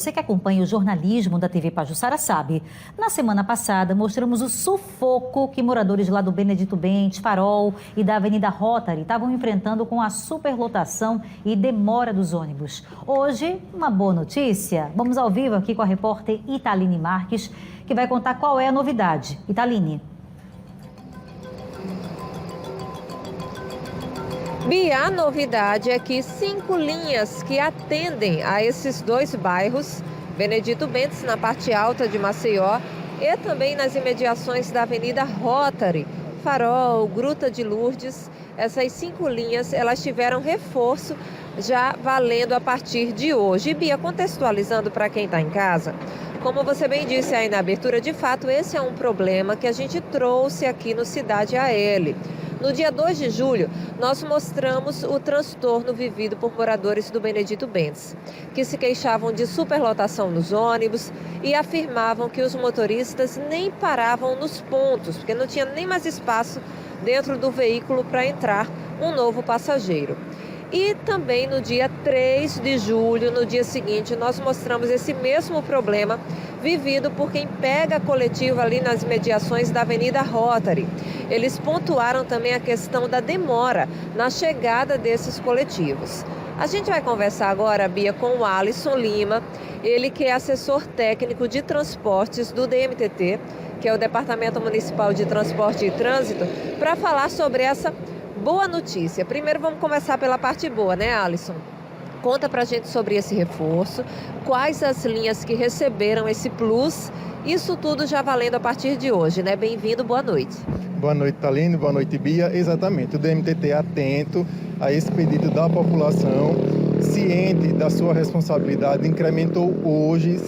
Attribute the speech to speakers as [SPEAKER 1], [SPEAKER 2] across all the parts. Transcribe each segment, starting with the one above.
[SPEAKER 1] Você que acompanha o jornalismo da TV Pajuçara sabe, na semana passada mostramos o sufoco que moradores lá do Benedito Bentes, Farol e da Avenida Rotary estavam enfrentando com a superlotação e demora dos ônibus. Hoje, uma boa notícia. Vamos ao vivo aqui com a repórter Italine Marques, que vai contar qual é a novidade. Italine.
[SPEAKER 2] Bia, a novidade é que 5 linhas que atendem a esses dois bairros, Benedito Bentes, na parte alta de Maceió, e também nas imediações da Avenida Rotary, Farol, Gruta de Lourdes, essas 5 linhas, elas tiveram reforço já valendo a partir de hoje. E Bia, contextualizando para quem está em casa, como você bem disse aí na abertura, de fato esse é um problema que a gente trouxe aqui no Cidade AL. No dia 2 de julho, nós mostramos o transtorno vivido por moradores do Benedito Bentes, que se queixavam de superlotação nos ônibus e afirmavam que os motoristas nem paravam nos pontos, porque não tinha nem mais espaço dentro do veículo para entrar um novo passageiro. E também no dia 3 de julho, no dia seguinte, nós mostramos esse mesmo problema vivido por quem pega a coletiva ali nas mediações da Avenida Rotary. Eles pontuaram também a questão da demora na chegada desses coletivos. A gente vai conversar agora, Bia, com o Alisson Lima, ele que é assessor técnico de transportes do DMTT, que é o Departamento Municipal de Transporte e Trânsito, para falar sobre essa boa notícia. Primeiro vamos começar pela parte boa, né, Alisson? Conta pra gente sobre esse reforço, quais as linhas que receberam esse plus, isso tudo já valendo a partir de hoje, né? Bem-vindo, boa noite.
[SPEAKER 3] Boa noite, Italine, boa noite, Bia. Exatamente, o DMTT é atento a esse pedido da população, ciente da sua responsabilidade, incrementou hoje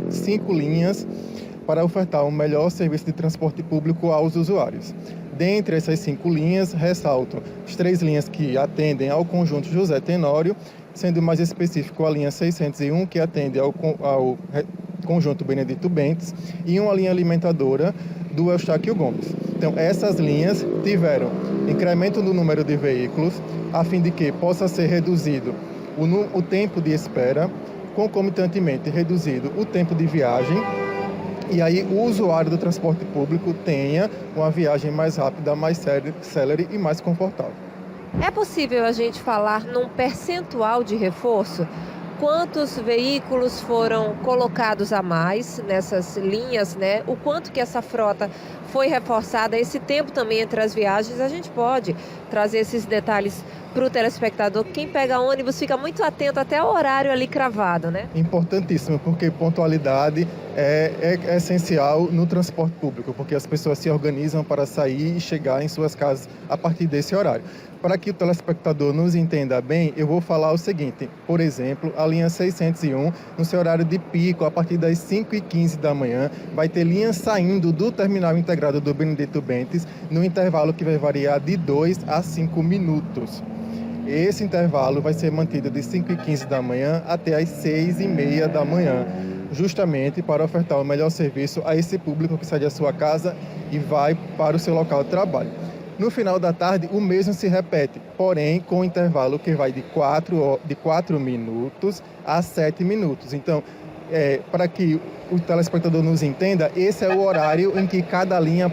[SPEAKER 3] 5 linhas para ofertar um melhor serviço de transporte público aos usuários. Dentre essas 5 linhas, ressalto as 3 linhas que atendem ao conjunto José Tenório, sendo mais específico a linha 601, que atende ao conjunto Benedito Bentes, e uma linha alimentadora do Eustáquio Gomes. Então, essas linhas tiveram incremento no número de veículos, a fim de que possa ser reduzido o tempo de espera, concomitantemente reduzido o tempo de viagem, e aí o usuário do transporte público tenha uma viagem mais rápida, mais célere e mais confortável.
[SPEAKER 2] É possível a gente falar num percentual de reforço? Quantos veículos foram colocados a mais nessas linhas, né? O quanto que essa frota foi reforçada, esse tempo também entre as viagens, a gente pode trazer esses detalhes para o telespectador. Quem pega ônibus fica muito atento até o horário ali cravado, né?
[SPEAKER 3] Importantíssimo, porque pontualidade é essencial no transporte público, porque as pessoas se organizam para sair e chegar em suas casas a partir desse horário. Para que o telespectador nos entenda bem, eu vou falar o seguinte: por exemplo, a linha 601, no seu horário de pico, a partir das 5h15 da manhã, vai ter linhas saindo do terminal integrado do Benedito Bentes, no intervalo que vai variar de 2 a 5 minutos. Esse intervalo vai ser mantido de 5h15 da manhã até as 6h30 da manhã, justamente para ofertar o melhor serviço a esse público que sai da sua casa e vai para o seu local de trabalho. No final da tarde, o mesmo se repete, porém com um intervalo que vai de 4 minutos a 7 minutos. Então, para que o telespectador nos entenda, esse é o horário em que cada linha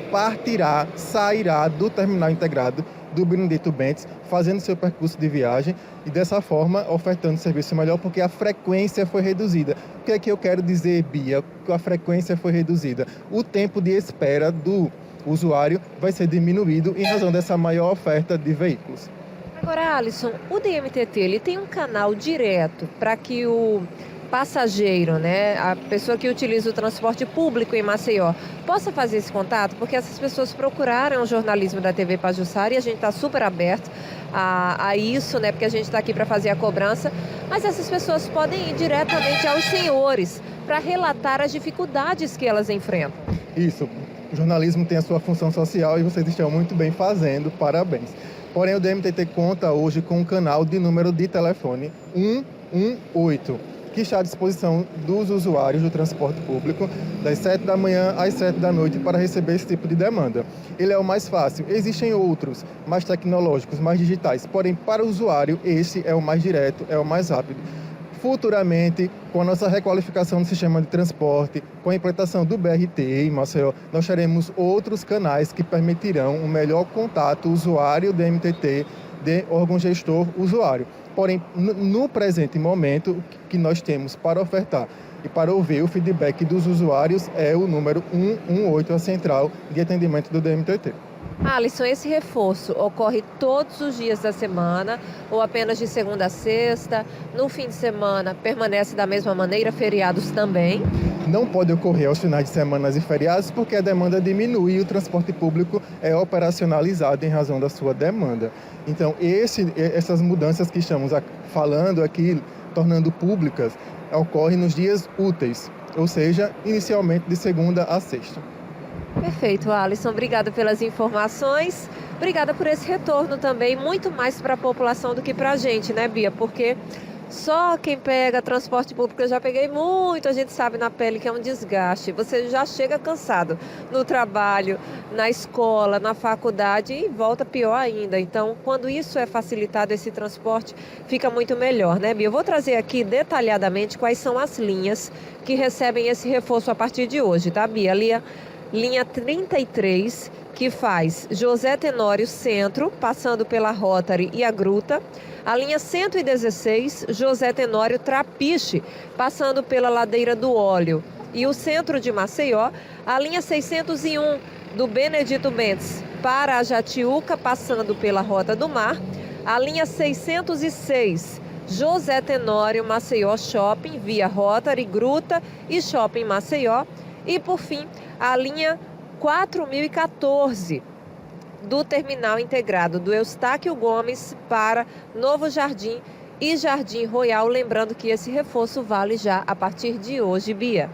[SPEAKER 3] sairá do terminal integrado do Benedito Bentes, fazendo seu percurso de viagem e dessa forma ofertando serviço melhor, porque a frequência foi reduzida. O que é que eu quero dizer, Bia? A frequência foi reduzida. O tempo de espera do usuário vai ser diminuído em razão dessa maior oferta de veículos.
[SPEAKER 2] Agora, Alisson, o DMTT ele tem um canal direto para que o passageiro, né, a pessoa que utiliza o transporte público em Maceió, possa fazer esse contato, porque essas pessoas procuraram o jornalismo da TV Pajuçara e a gente está super aberto a isso, né, porque a gente está aqui para fazer a cobrança, mas essas pessoas podem ir diretamente aos senhores para relatar as dificuldades que elas enfrentam.
[SPEAKER 3] Isso, o jornalismo tem a sua função social e vocês estão muito bem fazendo, parabéns. Porém, o DMTT conta hoje com um canal de número de telefone 118, que está à disposição dos usuários do transporte público das 7 da manhã às 7 da noite para receber esse tipo de demanda. Ele é o mais fácil. Existem outros, mais tecnológicos, mais digitais, porém para o usuário esse é o mais direto, é o mais rápido. Futuramente, com a nossa requalificação do sistema de transporte, com a implantação do BRT em Maceió, nós teremos outros canais que permitirão um melhor contato usuário do MTT de órgão gestor usuário. Porém, no presente momento, o que nós temos para ofertar e para ouvir o feedback dos usuários é o número 118, a central de atendimento do DMTT.
[SPEAKER 2] Alisson, esse reforço ocorre todos os dias da semana ou apenas de segunda a sexta? No fim de semana permanece da mesma maneira, feriados também?
[SPEAKER 3] Não pode ocorrer aos finais de semana e feriados porque a demanda diminui e o transporte público é operacionalizado em razão da sua demanda. Então, essas mudanças que estamos falando aqui, tornando públicas, ocorrem nos dias úteis, ou seja, inicialmente de segunda a sexta.
[SPEAKER 2] Perfeito, Alisson. Obrigada pelas informações. Obrigada por esse retorno também, muito mais para a população do que para a gente, né, Bia? Porque só quem pega transporte público, eu já peguei muito, a gente sabe na pele que é um desgaste. Você já chega cansado no trabalho, na escola, na faculdade e volta pior ainda. Então, quando isso é facilitado, esse transporte fica muito melhor, né, Bia? Eu vou trazer aqui detalhadamente quais são as linhas que recebem esse reforço a partir de hoje, tá, Bia? Linha 33, que faz José Tenório Centro, passando pela Rotary e a Gruta. A linha 116, José Tenório Trapiche, passando pela Ladeira do Óleo e o centro de Maceió. A linha 601, do Benedito Bentes para a Jatiuca, passando pela Rota do Mar. A linha 606, José Tenório Maceió Shopping, via Rotary, Gruta e Shopping Maceió. E, por fim, a linha 4014 do Terminal Integrado do Eustáquio Gomes para Novo Jardim e Jardim Royal. Lembrando que esse reforço vale já a partir de hoje, Bia.